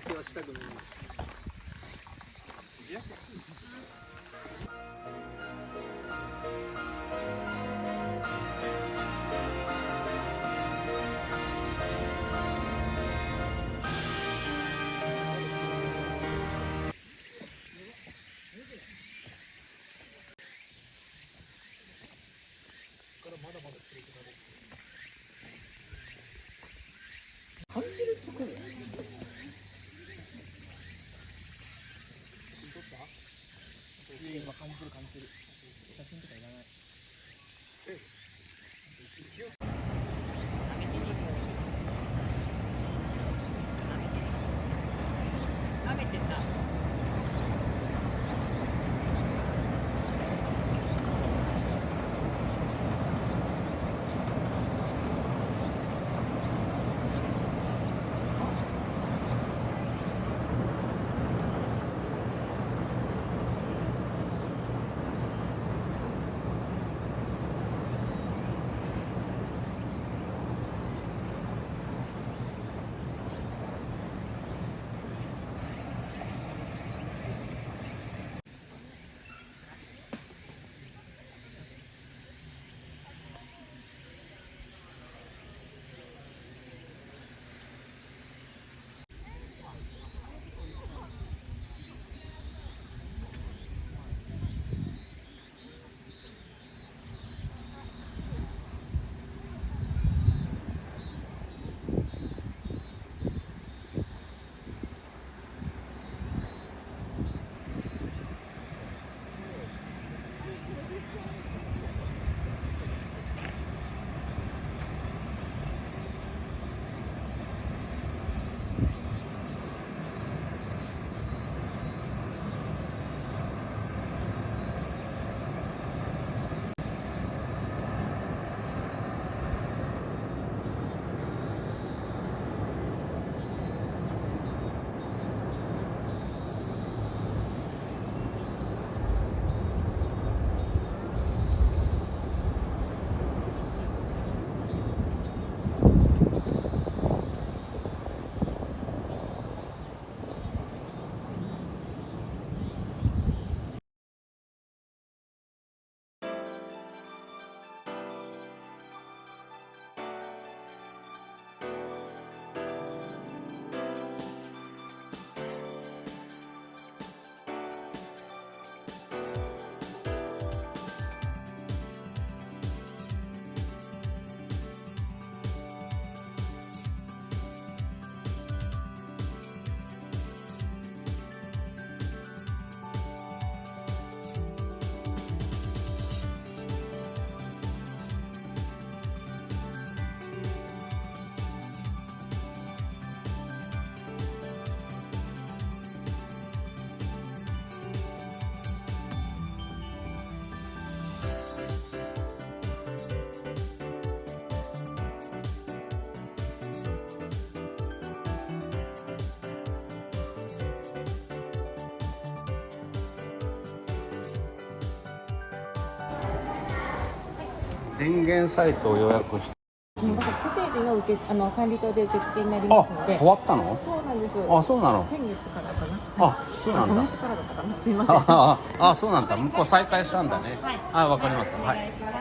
焼きはしたくない。日焼けする。感じるところ。今感じてる感じてる。写真とかいらない。舐めてんな。電源サイトを予約して。コテージの管理棟で受付になりますので。変わったの？そうなんです。あ、そうなの。先月からかな。あ、そうなんだ。今月からだったかな。すみません。あ、そうなんだ。向こう再開したんだね。はい。あ、わかります。おはい。願いします。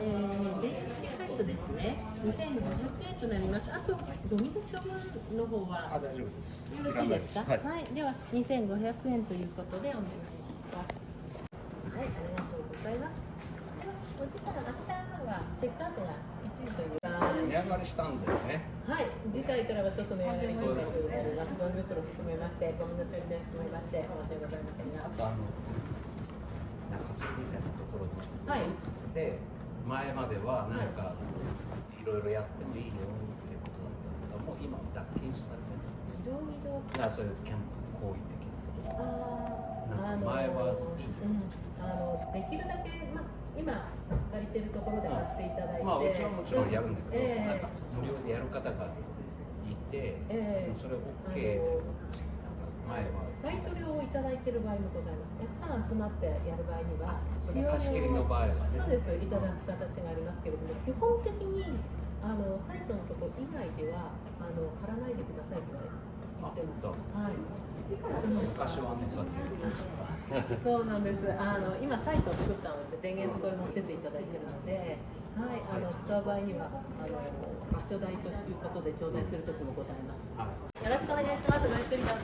電気サイトですね、2500円となります。あと、ゴミの処分の方は大丈夫です。よろしいですか。はいはい、では2500円ということでお願いします。はい、ありがとうございます。では、お時間、明日はチェックアウトが1時というか。値上がりしたんだよね。はい、次回からはちょっと値上がり金額になります。ゴミ袋含めまして、ゴミの処理で含めまして、申し訳ございませんが。あと中洲みたいなところにはい。で、前まではなんかいろいろやってもいいよっていうことだったんだけども、今は脱禁止されてる。いろいろ。だからそういうキャンプ行為的なこと。なんか前はいい。できるだけ、今借りてるところで買っていただいて、まあうちはもちろんやるんだけど、なんか無料でやる方がいて、それ OK で前はサイト料をいただいている場合もございます。たくさん集まってやる場合には、それ貸し切りの場合はね。そうです、いただく形がありますけれども、基本的にサイトのところ以外では貼らないでくださいと言ってます。はい。昔はね、さっきそうなんです。今サイトを作ったので電源そこに持ってっていただいているので、はい、使う場合には場所代ということで頂戴する時もございます。よろしくお願いします。ごゆっくりどうぞ。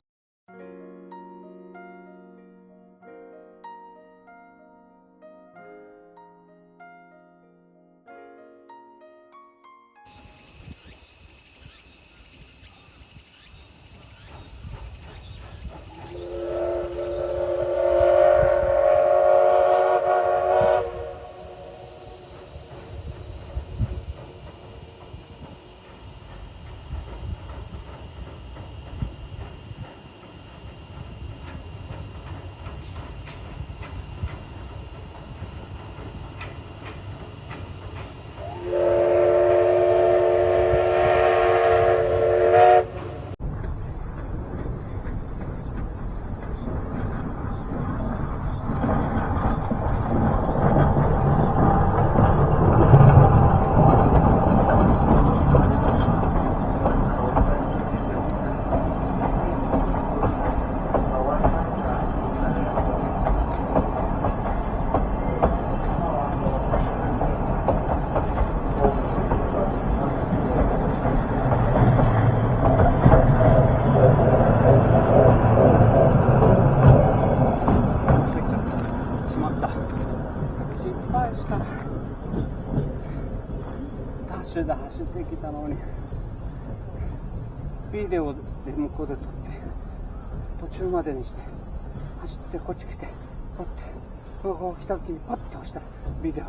走ってきたのにビデオで向こうで撮って途中までにして走ってこっち来て撮ってこう来た時にパッと押したビデオ。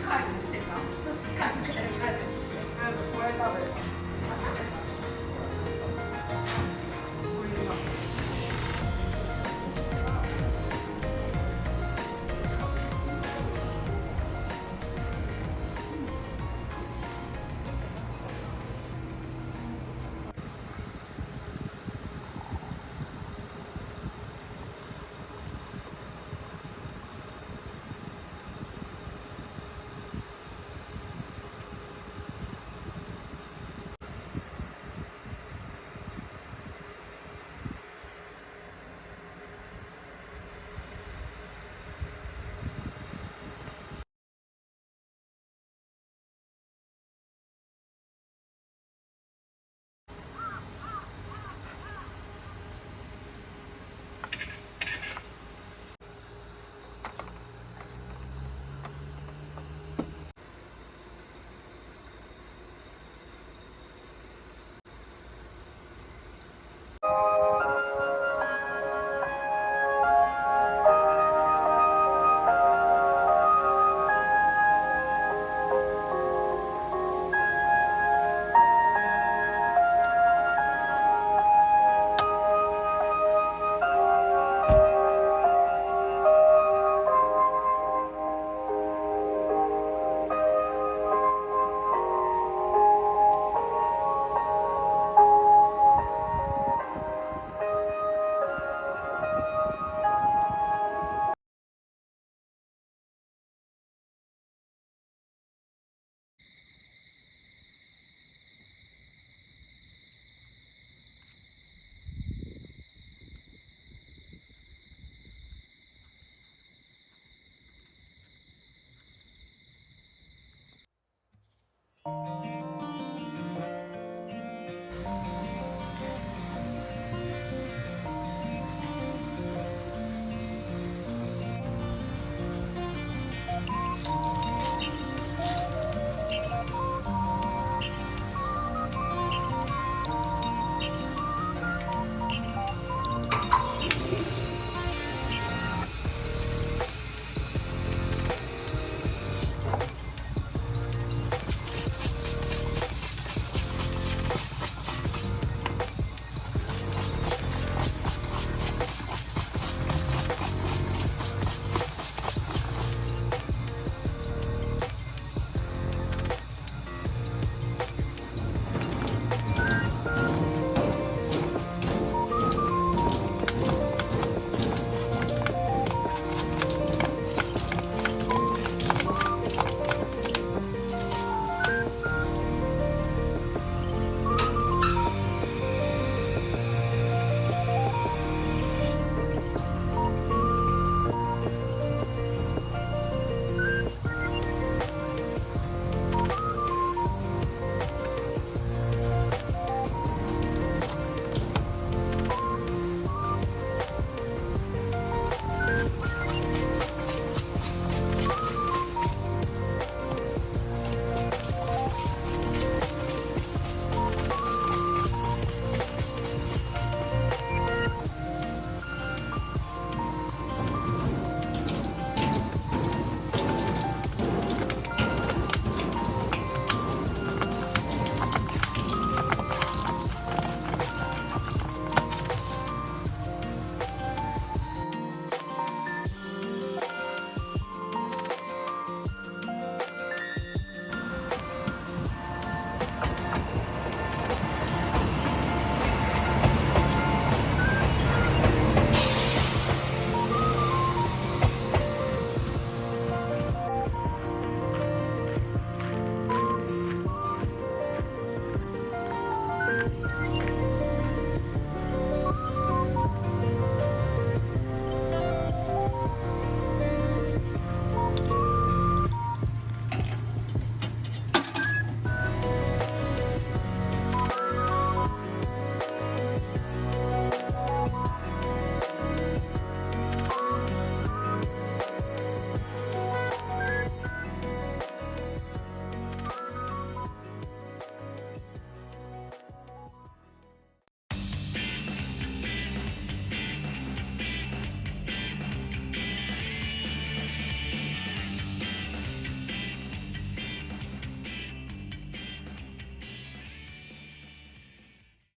帰るしてた。帰る。これ食べる。